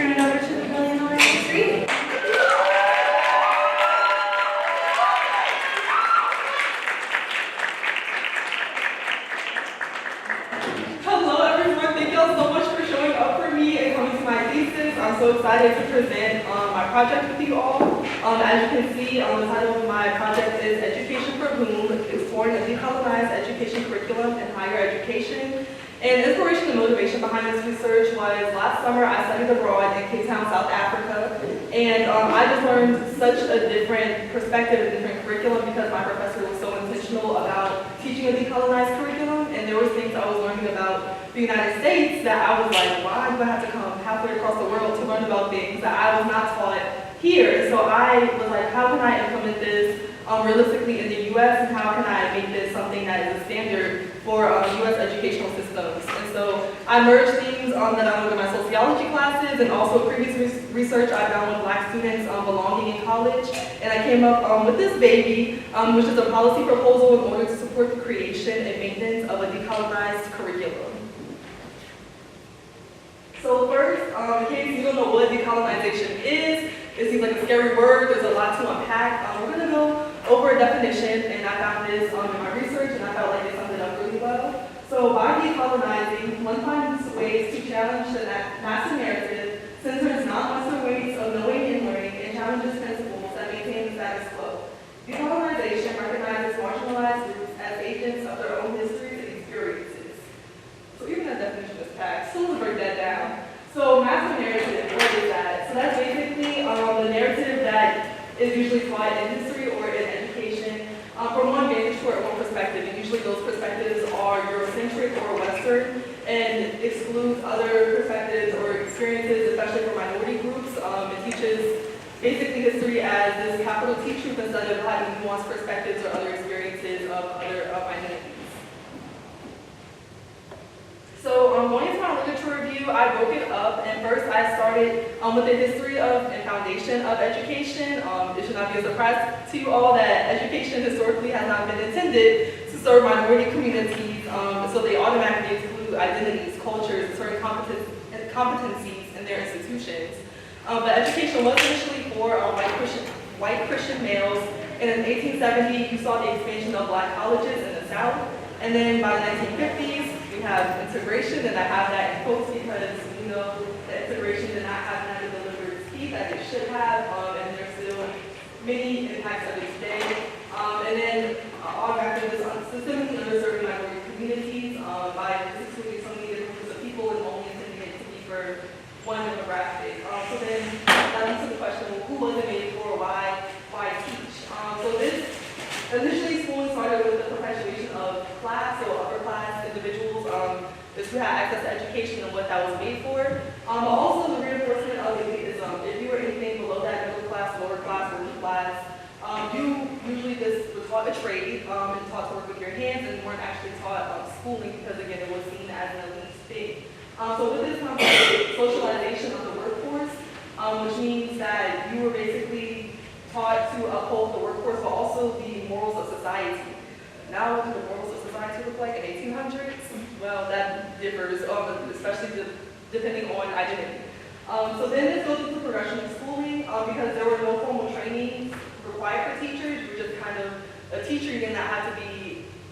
turn it over to the brilliant Alexis Reed. Hello everyone, thank y'all so much for showing up for me and coming to my thesis. I'm so excited to present my project with you all. As you can see, the title of my project is Education for Whom, Exploring a Decolonized Education Curriculum in Higher Education. And the inspiration and motivation behind this research was last summer I studied abroad in Cape Town, South Africa. And I just learned such a different perspective and different curriculum because my professor was so intentional about teaching a decolonized curriculum. And there were things I was learning about the United States that I was like, why do I have to come halfway across the world to learn about things that I was not taught here? So I was like, how can I implement this realistically in the US, and how can I make this something that is a standard for US educational systems? And so I merged themes that I learned in my sociology classes and also previous research I've done with Black students belonging in college. And I came up with this baby, which is a policy proposal in order to support the creation and maintenance of a decolonized curriculum. So first, in case you don't know what decolonization is, it seems like a scary word, there's a lot to unpack. We're gonna go over a definition, and I found this in my research, and I felt like it summed it up really well. So by decolonizing, one finds ways to challenge the massive narrative, censors non-Western ways of knowing and learning, and challenges principles that maintain the status quo. Decolonization recognizes marginalized groups as agents of their own histories and experiences. So even that definition is packed, so let's break that down. So massive narrative, what is that? So that's basically the narrative that is usually taught in history or in education from one vantage point or one perspective. And usually those perspectives are Eurocentric or Western and excludes other perspectives or experiences, especially for minority groups. It teaches basically history as this capital T truth instead of having nuanced perspectives or other experiences of other identities. So going into my literature review, I broke it up, and first I started with the history of and foundation of education. It should not be a surprise to you all that education historically has not been intended to serve minority communities, so they automatically exclude identities, cultures, and certain competencies in their institutions. But education was initially for white Christian males, and in 1870 you saw the expansion of Black colleges in the South, and then by the 1950s, we have integration, and I have that in quotes because you know that integration did not have the deliberate speed that it should have, and there's still many impacts of it today. And then automatically this systemically underserving minority communities by excluding so many different groups of people and only intending it to be for one demographic. So then that leads to the question, well, who was it made for? Why teach? So this initially schooling started with the perpetuation of class, so upper class individuals, who had access to education and what that was made for. But also the reinforcement of elitism. If you were anything below that middle class, lower class, working class, you usually just were taught a trade and taught to work with your hands, and weren't actually taught schooling because again it was seen as an elite thing. So with this comes socialization of the workforce, which means that you were basically taught to uphold the workforce, but also the morals of society. Now, what do the morals of society look like in 1800s? Well, that differs, especially depending on identity. So then this goes into progression of schooling, because there were no formal trainings required for teachers. You were just kind of a teacher. You did not have to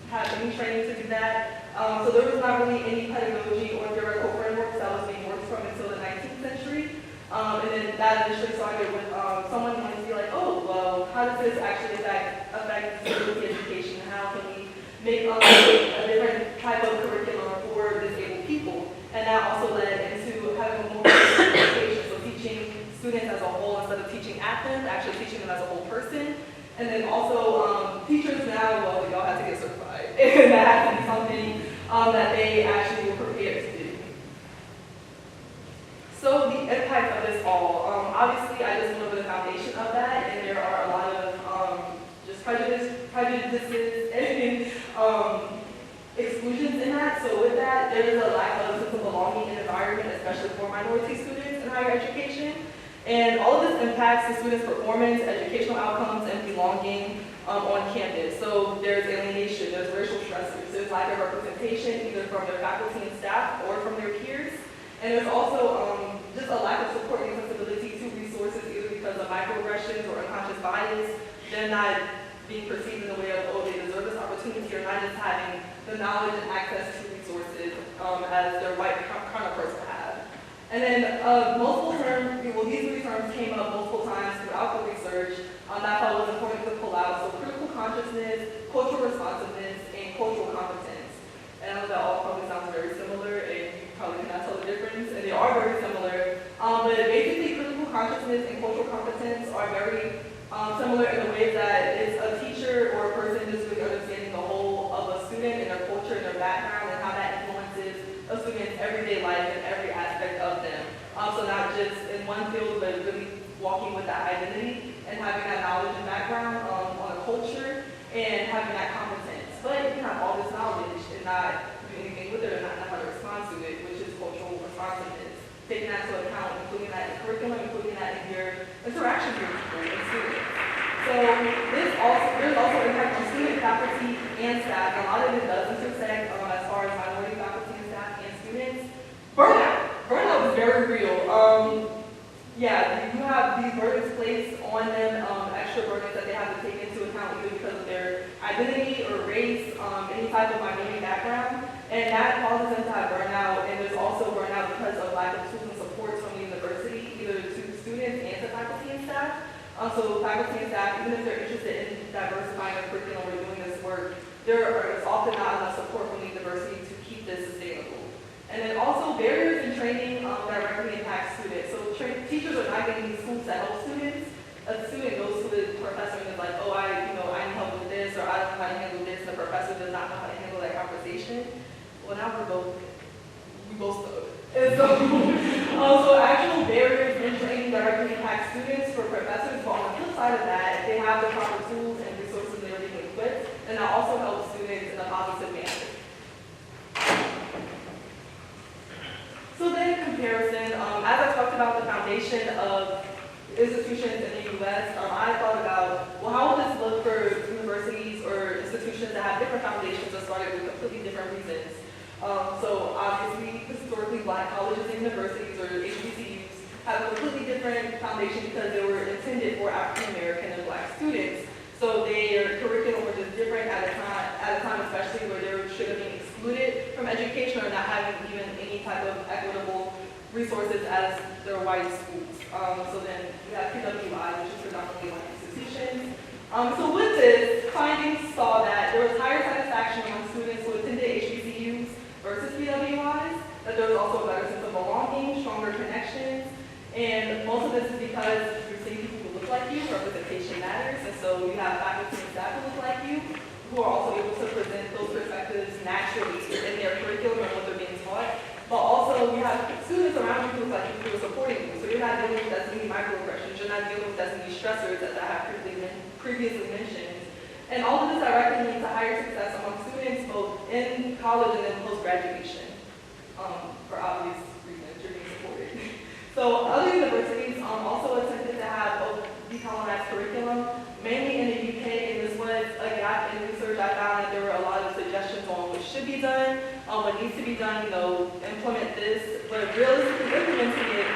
have any training to do that. So there was not really any pedagogy or theoretical frameworks that was being worked from until the 19th century. And then that initially started with someone wanting to be like, oh, well, how does this actually affect disability education? How can we make a different type of curriculum for disabled people? And that also led into having a more holistic education, so teaching students as a whole instead of teaching at them, actually teaching them as a whole person. And then also teachers now, well, y'all have to get certified. And that has to be something that they actually were prepared to do. So the impact of this all, obviously I just went over the foundation of that, and there are a lot of just prejudices and exclusions in that. So with that, there is a lack of sense of belonging in environment, especially for minority students in higher education. And all of this impacts the students' performance, educational outcomes, and belonging on campus. So there's alienation, there's racial stressors, there's lack of representation either from their faculty and staff or from their peers. And there's also just just a lack of support and accessibility to resources, either because of microaggressions or unconscious bias. They're not being perceived in the way of, oh, they deserve this opportunity, or not just having the knowledge and access to resources as their white counterparts would have. And then multiple terms, well, these three terms came up multiple times throughout the research that I thought was important to pull out. So critical consciousness, cultural responsiveness, and cultural competence. And I know that all probably sounds very similar, and you probably cannot tell the difference, and they are very similar. But basically, critical consciousness and cultural competence are very similar in the way that it's a teacher or a person just really understanding the whole of a student and their culture and their background and how that influences a student's everyday life and every aspect of them. So not just in one field, but really walking with that identity and having that knowledge and background on a culture and having that competence. But you can have all this knowledge and not do anything with it or not know how to respond to it, which is cultural responsiveness. Taking that into account, including that in curriculum, including that in your interaction with people and students. So there's also impact on student, faculty, and staff. And a lot of it does intersect as far as minority faculty and staff and students. Burnout. Burnout is very real. Yeah, you have these burdens placed on them, extra burdens that they have to take into account either because of their identity or race, any type of minority background. And that causes them to have burnout, and there's also burnout because of lack of tools and supports from the university, either to students and to faculty and staff. So faculty and staff, even if they're interested in diversifying their curriculum or doing this work, there is often not enough support from the university to keep this sustainable. And then also barriers in training directly impact students. So teachers are not getting these tools to help students. A student goes to the professor and is like, oh, I need help with this, or I don't know how to handle this, and the professor does not know how to handle that conversation. Well, now we both stuck. And so actual barriers in training directly impact students for professors, but on the flip side of that, if they have the proper tools and resources they are being equipped, then that also helps students in a positive manner. So then comparison, as I talked about the foundation of institutions in the U.S., I thought about, well, how will this look for universities or institutions that have different foundations that started with completely different reasons? So obviously, historically black colleges and universities or HBCUs have a completely different foundation because they were intended for African American and black students. So their curriculum was just different at a time especially where they should have been excluded from education or not having even any type of equitable resources as their white schools. So then we have PWI, which is predominantly white institutions. So with this, findings saw that there was higher satisfaction among students who attended HBCUs versus PWIs, that there was also a better sense of belonging, stronger connections, and most of this is because you're seeing people who look like you, representation matters, and so you have faculty and staff who look like you, who are also able to present those perspectives naturally in their curriculum and what they're being taught. But also, you have students around you who look like you who are supporting you, so you're not dealing with as many microaggressions, you're not dealing with as many stressors as I have previously mentioned. And all of this directly leads to higher success among students, both in college and then post-graduation, for obvious reasons, you're being supported. So other universities also attempted to have both decolonized curriculum, mainly in the UK, and this was a gap in research. I found that there were a lot of suggestions on what should be done, what needs to be done, implement this, but realistically implementing it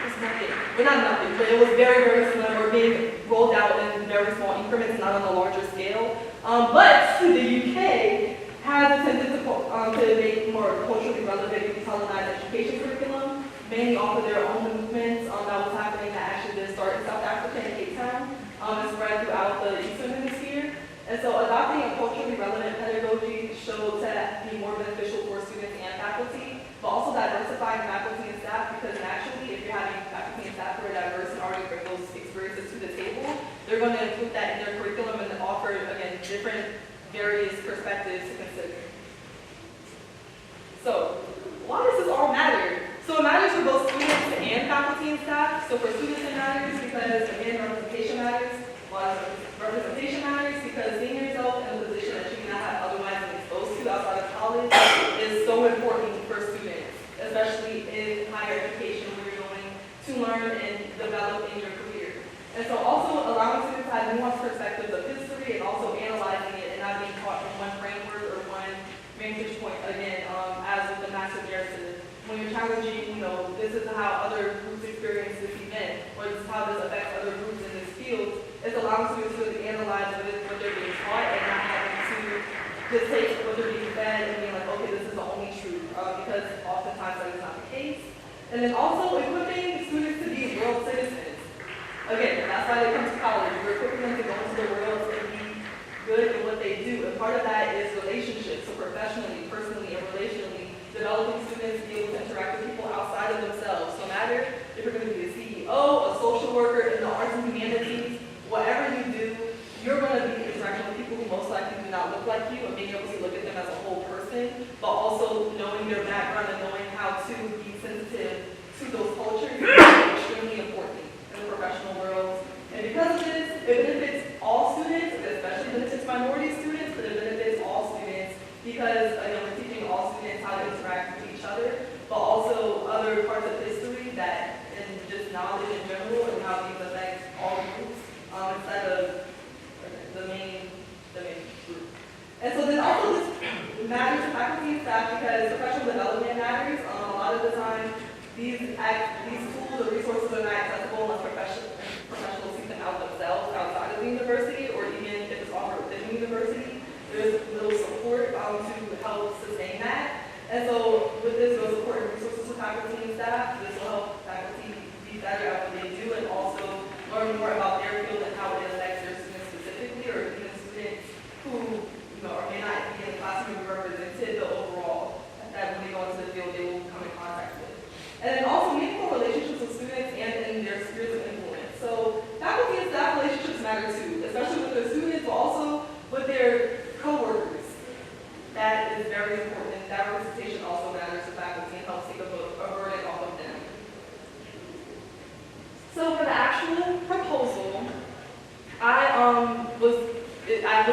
was nothing. Well, not nothing, but it was very, very slim or being rolled out in very small increments, not on a larger scale. But the UK has attempted to make more culturally relevant decolonized education curriculum, mainly off of their own movements that was happening that actually did start in South Africa and Cape Town and spread throughout the Eastern Hemisphere. And so adopting a culturally relevant pedagogy showed to be more beneficial for students and faculty, but also diversifying faculty and staff, because naturally, if you're having faculty and staff who are diverse and already bring those experiences to the table, they're going to include that in their curriculum and offer, again, different various perspectives to consider. So, why does this all matter? So it matters for both students and faculty and staff. So for students it matters because, again, representation matters. Representation matters because seeing yourself in a position that you may not have otherwise been exposed to outside of college is so important for students, especially in higher education where you're going to learn and develop in your career. And so also allowing students to have nuanced perspectives of history and also analyzing it and not being taught from one framework or one vantage point, again, as with the master narrative. When you're challenging, this is how other groups experience this event, or this is how this affects other groups in this field. It's allowing students to really analyze what they're being taught and not having to just take what they're being fed and being like, okay, this is the only truth, because oftentimes that is not the case. And then also equipping students to be world citizens. Again, that's why they come to college. We're equipping them to go into the world and be good at what they do. And part of that is relationships, so professionally, personally, and relationally, developing students to be able to interact with people outside of themselves. No matter if you're going to be a CEO, a social worker in the arts and humanities, whatever you do, you're going to be interacting with people who most likely do not look like you and being able to look at them as a whole person, but also knowing their background and knowing how to be sensitive to those cultures is extremely important in the professional world. And because of this, it benefits all students, it especially benefits minority students, but it benefits all students because, again, we're teaching all students how to interact with each other, but also other parts of history that, and just knowledge in general and how these affect all groups instead of the main group. And so then also this matters to faculty and staff because professional development matters. A lot of the time, these tools or resources are not accessible unless professionals seek them out themselves outside of the university, or even if it's offered within the university, there's little support to help sustain that. And so with this, those support and resources for faculty and staff, this will help faculty be better at what they do and also learn more about their field and how it affects their students specifically, or even students who or may not be in the classroom who represented the overall that when they go into the field they will come in contact with. And then also meaningful relationships with students and in their spheres of influence. So faculty and staff relationships matter too, especially with their students, but also with their coworkers. That is very important. That representation also matters to faculty and helps take a burden off of them. So for the actual proposal, I was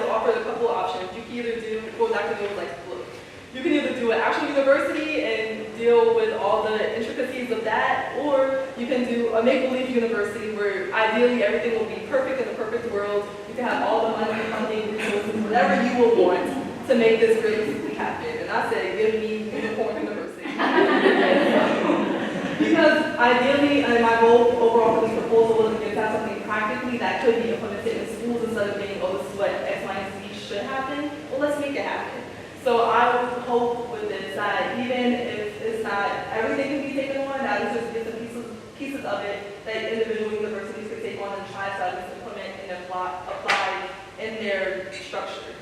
offered a couple of options. You can either do, well, Dr. Neal was like, look, you can either do an actual university and deal with all the intricacies of that, or you can do a make-believe university where ideally everything will be perfect in the perfect world. You can have all the money, funding, resources, whatever you will want to make this realistically happen. And I said, give me unicorn university. Because ideally, and my goal overall for this proposal was to have something practically that could be implemented in schools instead of being, oh, this is what X, Y, and Z should happen. Well, let's make it happen. So I would hope with this that even if it's not everything can be taken on, that is just get some pieces of it that individual universities could take on and try to implement and apply in their structure.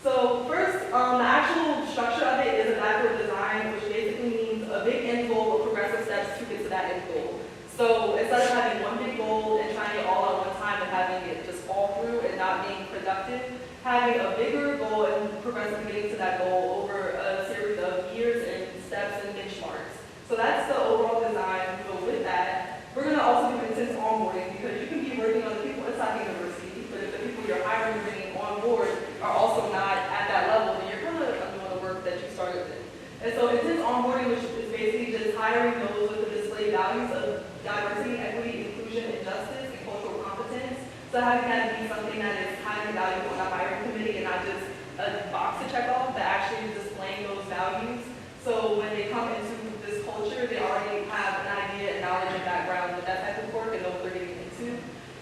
So first, the actual structure of it is a backward design, which basically means a big end goal with progressive steps to get to that end goal. So instead of having one big goal and trying it all at one time and having it just fall through and not being productive, having a bigger goal and progressively getting to that goal over a series of years and steps and benchmarks. So that's the overall design. So with that, we're going to also do intense onboarding because you can be working on the people inside the university, but if the people you're hiring and bringing on board are also not at that level, then you're kind of undoing the work that you started with. And so intense onboarding, which is basically just hiring those with the displayed values of diversity, equity, inclusion, and justice, and cultural competence. So having that be something that is highly valuable on the hiring committee and not just a box to check off, but actually displaying those values. So when they come into this culture, they already have an idea and knowledge and background with that type of work and know what they're getting into.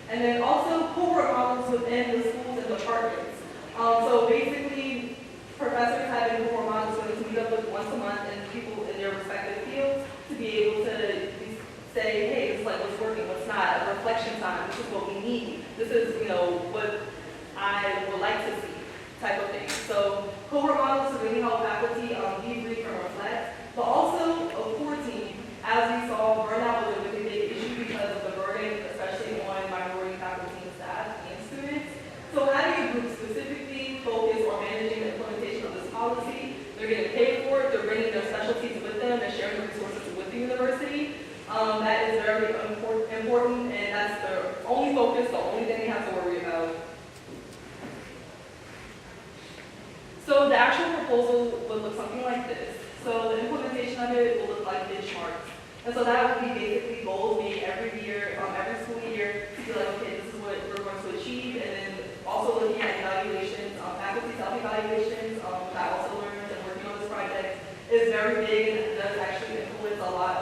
And then also cohort models within the schools and departments. So basically, professors having cohort models for them to meet up with once a month and people in their respective fields to be able to say, hey, this is like what's working, what's not, a reflection time, this is what we need. This is, what I would like to see type of thing. So cohort models to really help faculty debrief and reflect, but also a core team. As we saw, burnout was a really big issue because of the burden, especially on minority faculty and staff and students. So having a group specifically focused on managing the implementation of this policy, they're getting paid for it, they're bringing their specialties with them, and sharing the resources with the university. That is very important, and that's the only focus, the only thing we have to worry about. So the actual proposal would look something like this. So the implementation of it will look like benchmarks. And so that would be basically goals being every year, every school year, to be like, okay, this is what we're going to achieve, and then also looking at evaluations, faculty self-evaluations, that I also learned and working on this project is very big and does actually influence a lot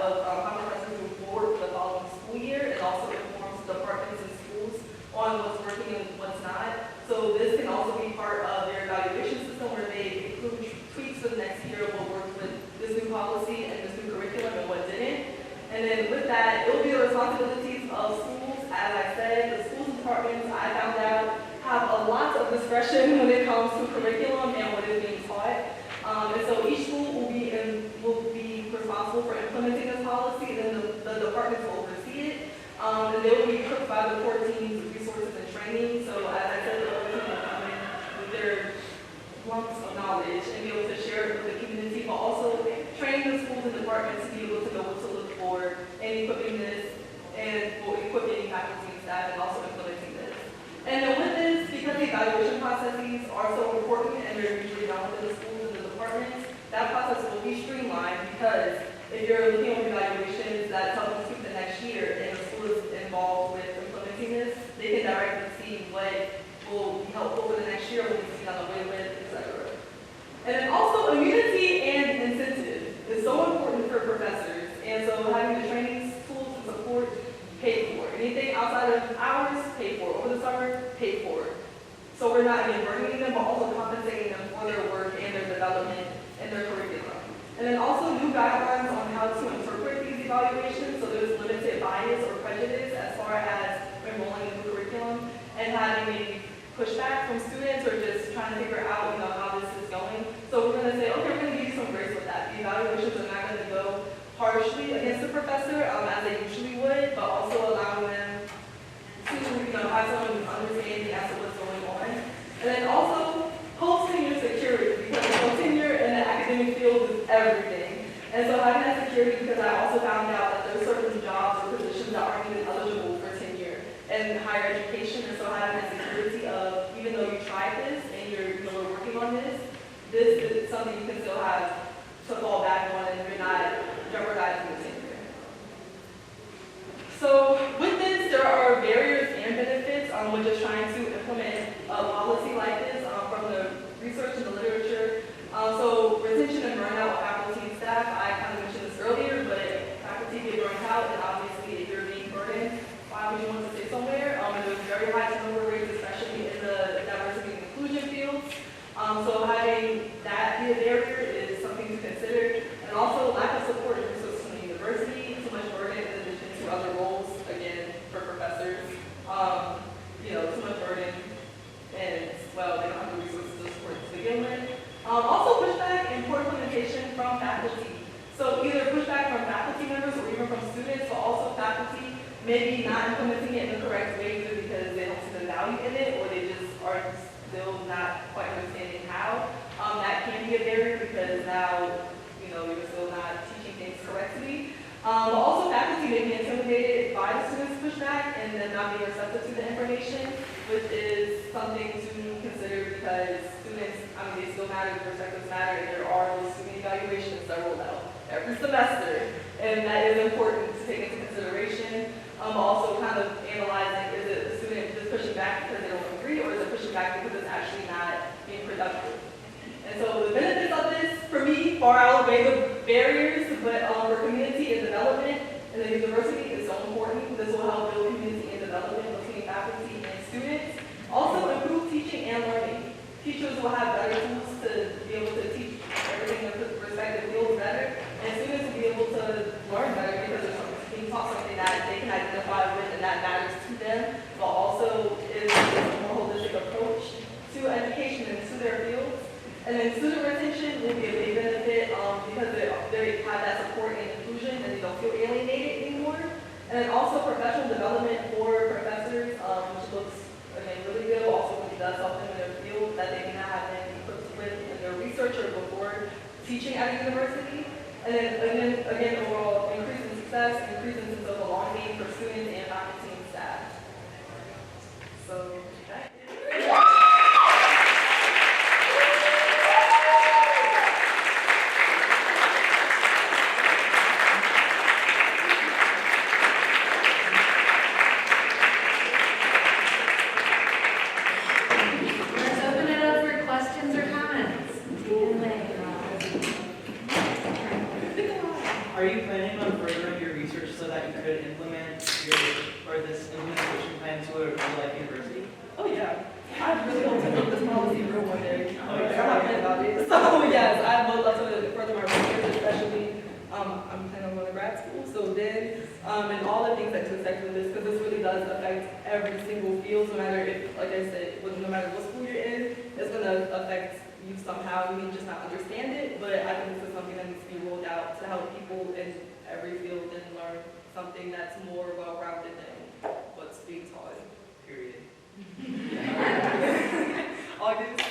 provide the core teams with resources and training. So as I said, the team will come in with their lumps of knowledge and be able to share it with the community, but also train the schools and departments to be able to know what to look for and equipping this and equipping faculty and staff and also implementing this. And then with this, because the evaluation processes are so important and they're usually done within the schools and the departments, that process will be streamlined because if you're looking at evaluations that help us keep the next year and the school is involved with implementing this, they can directly see what will be helpful for the next year, what needs to be done away with, etc. And then also immunity and incentive is so important for professors. And so having the training tools and support paid for. Anything outside of hours, paid for. Over the summer, paid for. So we're not again burdening them, but also compensating them for their work and their development and their curriculum. And then also new guidelines on how to interpret these evaluations, so there's limited bias or prejudice as far as enrolling in the curriculum and having maybe pushback from students or just trying to figure out, how this is going. So we're going to say, okay, we're going to give you some grace with that. The evaluations are not going to go harshly against the professor as they usually would, but also allowing them to, have some understanding as to what's going on. And then also post-tenure security, because tenure in the academic field is everything. And so having that security, because I also found out that there are certain jobs or positions that aren't even eligible for tenure in higher education, and so having that security of, even though you tried this and you're working on this, this is something you can still have to fall back on and you're not jeopardizing the tenure. So with this, there are barriers and benefits with just trying to implement a policy like this from the research and the literature. So retention and burnout of faculty and staff, I kind of mentioned this earlier, but faculty get burnt out, and obviously if you're being burdened, why would you want to stay somewhere? And there's very high turnover rates, especially in the diversity and inclusion fields. So having that be a barrier is something to consider. And also lack of support and resources from the university, too much burden in addition to other roles, again, for professors. Too much burden, and, well, they don't have the resources to support to begin with. Also pushback and poor implementation from faculty. So either pushback from faculty members or even from students, but also faculty maybe not implementing it in the correct way either because they don't see the value in it or they just are still not quite understanding how. That can be a barrier because now, you're still not teaching things correctly. But also faculty may be intimidated by the students' pushback and then not being receptive to the information, which is something to consider because students, they still matter, perspectives matter, and there are those student evaluations that roll out every semester, and that is important to take into consideration. Also kind of analyzing, is it the student just pushing back because they don't agree, or is it pushing back because it's actually not being productive? And so the benefits of this, for me, far outweigh the barriers, but for community and development in the university is so important. This will help build community and development between faculty and students. Also improve teaching and learning. Teachers will have better tools to be able to teach everything in the respective fields better, and students will be able to learn better because they're being taught something that they can identify with and that matters to them, but also is a more holistic approach to education and to their fields. And then student retention will be a big benefit because they have that support and inclusion and they don't feel alienated anymore. And then also professional development for professors, which looks, again, really good, also really does help them in their field that they may not have been equipped with in their research or before teaching at a university. And then again, overall, increase in success, increase in sense of belonging for students and faculty and staff. So that is Are you planning on furthering your research so that you could implement this implementation plan to a real-life university? Oh yeah, I really hope to make this policy real one day. I'm not planning about it. So yes, I would love to further my research, especially I'm planning on going to grad school. So then, and all the things that to affect with this, because this really does affect every single field, no matter if, like I said, no matter what school you're in, it's going to affect you somehow. You may just not understand it, but I think this is something that needs to be rolled out to help people in every field and learn something that's more well-rounded than what's state taught. Period. August.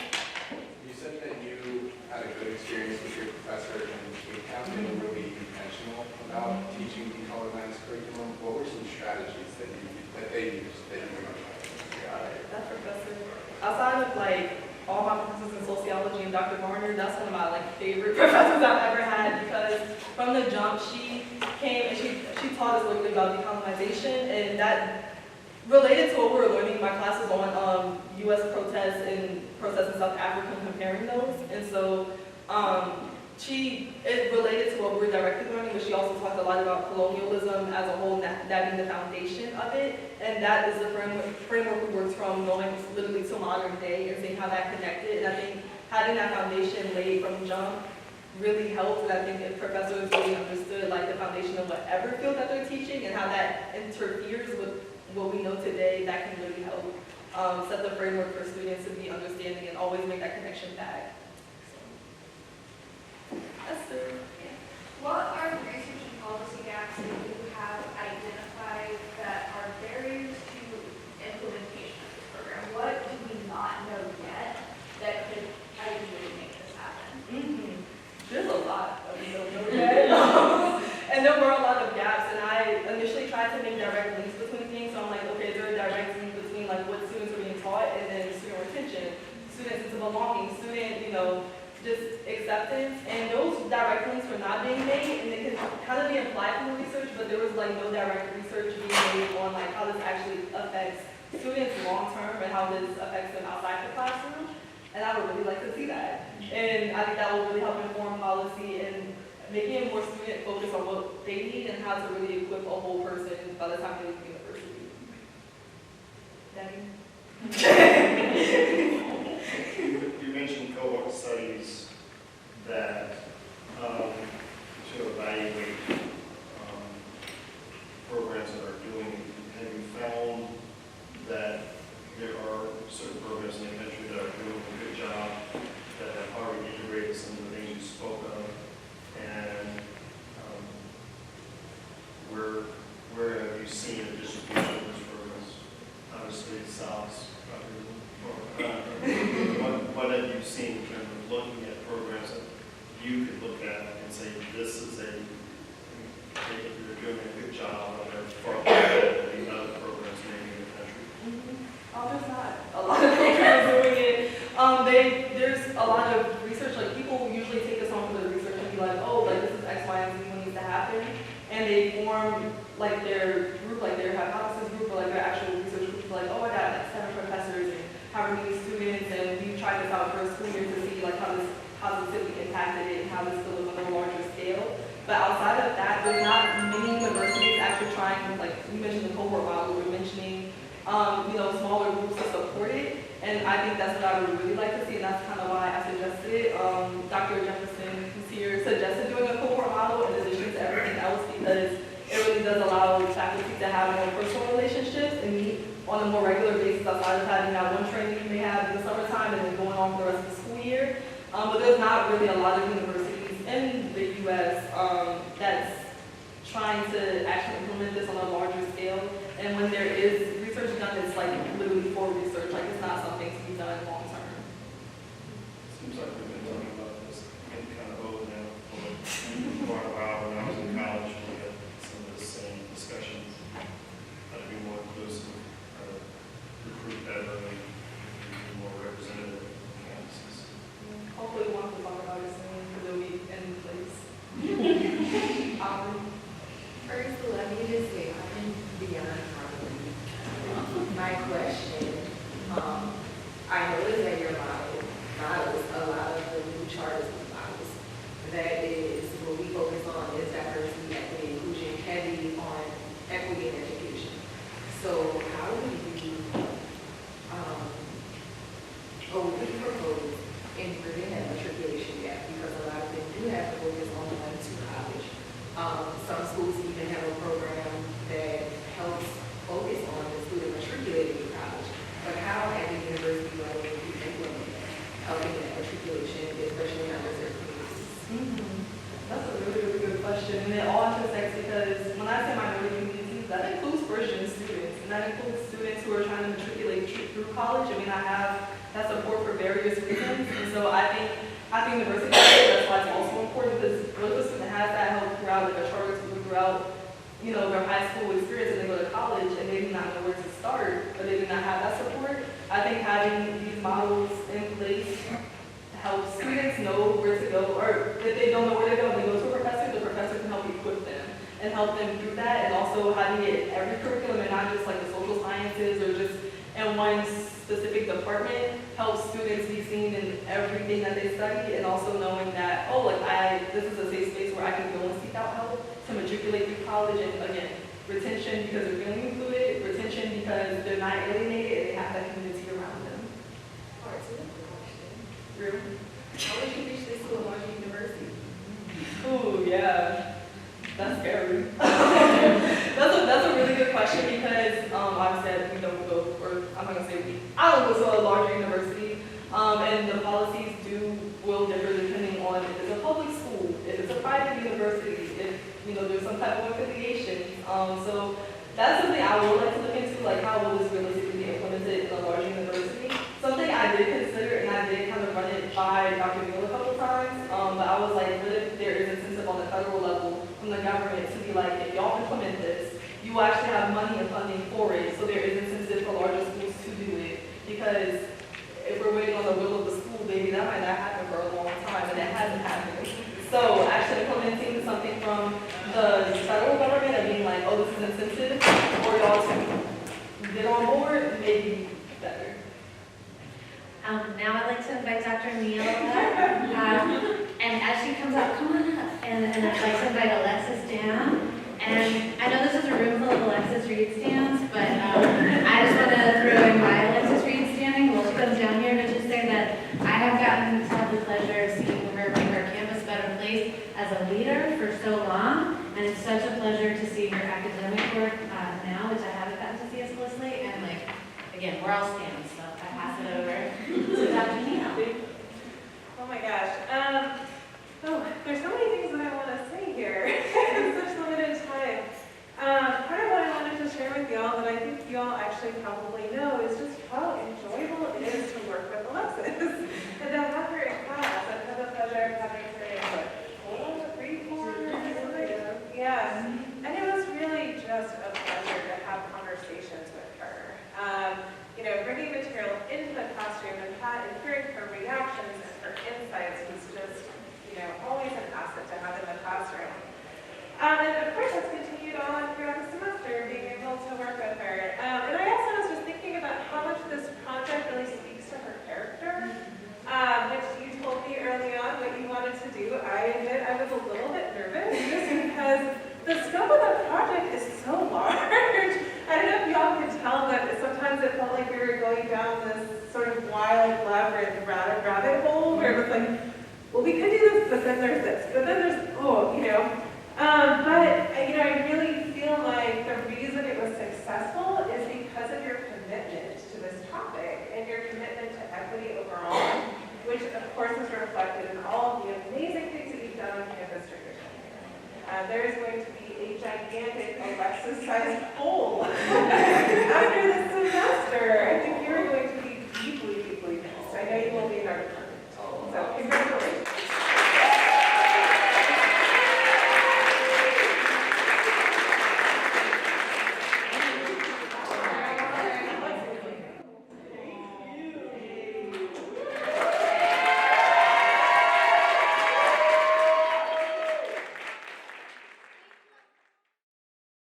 You said that you had a good experience with your professor and you have been really intentional about teaching the colorblindness curriculum. What were some strategies that they used that you That professor. Outside of like all my professors in sociology and Dr. Garner, that's one of my like favorite professors I've ever had because from the jump she came and she taught us a little bit about decolonization and that related to what we were learning in my classes on U.S. protests in South Africa and comparing those. And so it related to what we were directly learning, but she also talked a lot about colonialism as a whole, that being the foundation of it. And that is the framework we worked from going literally to modern day and seeing how that connected. And I think having that foundation laid from jump really helped. And I think if professors really understood like the foundation of whatever field that they're teaching and how that interferes with what we know today, that can really help set the framework for students to be understanding and always make that connection back. That's it. What are the research and policy gaps that you have identified that are barriers to implementation of this program? What do we not know yet that could ideally make this happen? There's a lot that we don't know yet. And there were a lot of gaps, and I initially tried to make direct links between things. So I'm like, okay, is there a direct link between like what students are being taught and then student retention, student sense of belonging, student, just acceptance, and those direct links were not being made, and it can kind of be implied from the research, but there was like no direct research being made on like how this actually affects students long term and how this affects them outside the classroom, and I would really like to see that. And I think that will really help inform policy and making it more student focused on what they need and how to really equip a whole person by the time they leave university. Danny? You mentioned cohort studies that to evaluate programs that are doing. Have you found that there are certain programs in the country that are doing a good job, that have already integrated some of the things you spoke of, and where have you seen a distribution of those programs? Obviously, it sounds what have you seen in terms of looking at programs that you could look at and say, this is you're doing a good job, or they're far better than the other programs maybe in the country? There's not a lot of programs doing it. There's a lot of research, like people usually take us on for the research and be like, oh, like this is X, Y, and Z what needs to happen. And they form like their group, like their hypothesis group, or like their actual research group, like, oh, I got like 7 professors and however many students, and we tried this out for a school year to see like how this positively impacted it and how this still was on a larger scale. But outside of that, there's not many universities actually trying, like we mentioned the cohort model, we were mentioning, smaller groups to support it. And I think that's what I would really like to see, and that's kind of why I suggested it. Dr. Jefferson, who's here, suggested doing a cohort model in addition to everything else because it really does allow faculty to have more personal relationships and meet on a more regular basis outside of having that one training you may have in the summertime and then going on for the rest of the school year. But there's not really a lot of universities in the U.S. That's trying to actually implement this on a larger scale. And when there is research done, it's like literally for research, like it's not something to be done long term. Seems like we've been talking about this in kind of old now for quite a while. When I was in college, we had some of the same discussions. How to be more inclusive, how to recruit better, and be more representative on campuses. Hopefully we won't have to talk about it soon because it'll be in place. First, let me just say, I'm beyond confident. My question, I noticed that your models, a lot of the new charters models, that is what we focus on is diversity, equity, inclusion, heavy on equity and education. So how do you, we propose improving that matriculation gap? Because a lot of them do have to focus on going to college. Some schools even have a program that helps focus on the student matriculating to college. But how at the university level do you implement that, helping that matriculation, especially in underserved communities? That's a really, really good question. And it all intersects because when I say minority communities, that includes first-gen students. And I technical students who are trying to matriculate through college, I mean, I have that support for various reasons. And so I think university, that's why it's also important, because what if a student has that help throughout, like a charter school throughout, you know, their high school experience, and they go to college and they do not know where to start, or they do not have that support. I think having these models in place helps students know where to go, or if they don't know where to go, they go to a professor, the professor can help equip them and help them through that, and also having it in every curriculum and not just like the social sciences or just in one specific department helps students be seen in everything that they study, and also knowing that, oh, like this is a safe space where I can go and seek out help to matriculate through college, and again, retention because they're feeling included, retention because they're not alienated and they have that community around them. All right, so that's the question. Really? How would you reach this to a larger university? Ooh, yeah. That's scary. that's a really good question because obviously we don't go, or I'm not gonna say we, I don't go to a larger university, and the policies will differ depending on if it's a public school, if it's a private university, if there's some type of affiliation. So that's something I would like to look into, like how will this realistically be implemented in a larger university. Something I did consider, and I did kind of run it by Dr. Neal a couple times, but I was like, what if there is incentive on the federal level from the government to be like, if y'all implement this, you will actually have money and funding for it, so there is incentive for larger schools to do it, because if we're waiting on the will of the school, maybe that might not happen for a long time, and that hasn't happened. So actually implementing something from the federal government and being like, oh, this is incentive for y'all to get on board, may be better. Now I'd like to invite Dr. Neal up. And as she comes up, come on up. And I'd like to invite Alexis down. And I know this is a room full of Alexis Reed stands, but I just want to throw in my Alexis Reed standing while she comes down here to just say that I have gotten to have the pleasure of seeing her make our campus a better place as a leader for so long. And it's such a pleasure to see her academic work now, which I haven't gotten to see as closely. And again, we're all standing, so I pass it over to Dr. Neal. Oh my gosh. There's so many things that I want to say here in such limited time. Part of what I wanted to share with y'all that I think y'all actually probably know is just how enjoyable it is to work with Alexis and to have her in class. I've had the pleasure of having her in Yes. And it was really just a pleasure to have conversations with her. Bringing material into the classroom and hearing her reactions and her insights was just, always an asset to have in the classroom. And of course, that's continued on throughout the semester, being able to work with her. And I also was just thinking about how much this project really speaks to her character, which you told me early on what you wanted to do. I admit I was a little bit nervous just because the scope of the project is so large. I don't know if y'all could tell, but sometimes it felt like we were going down this sort of wild labyrinth rabbit hole where it was like, well, we could do this, but then there's this, but then there's, I really feel like the reason it was successful is because of your commitment to this topic and your commitment to equity overall, which of course is reflected in all of the amazing things that you've done on campus during your time here. There is going to be a gigantic Alexis-sized poll after this semester. I think you're going to be deeply, deeply missed. I know you will be in our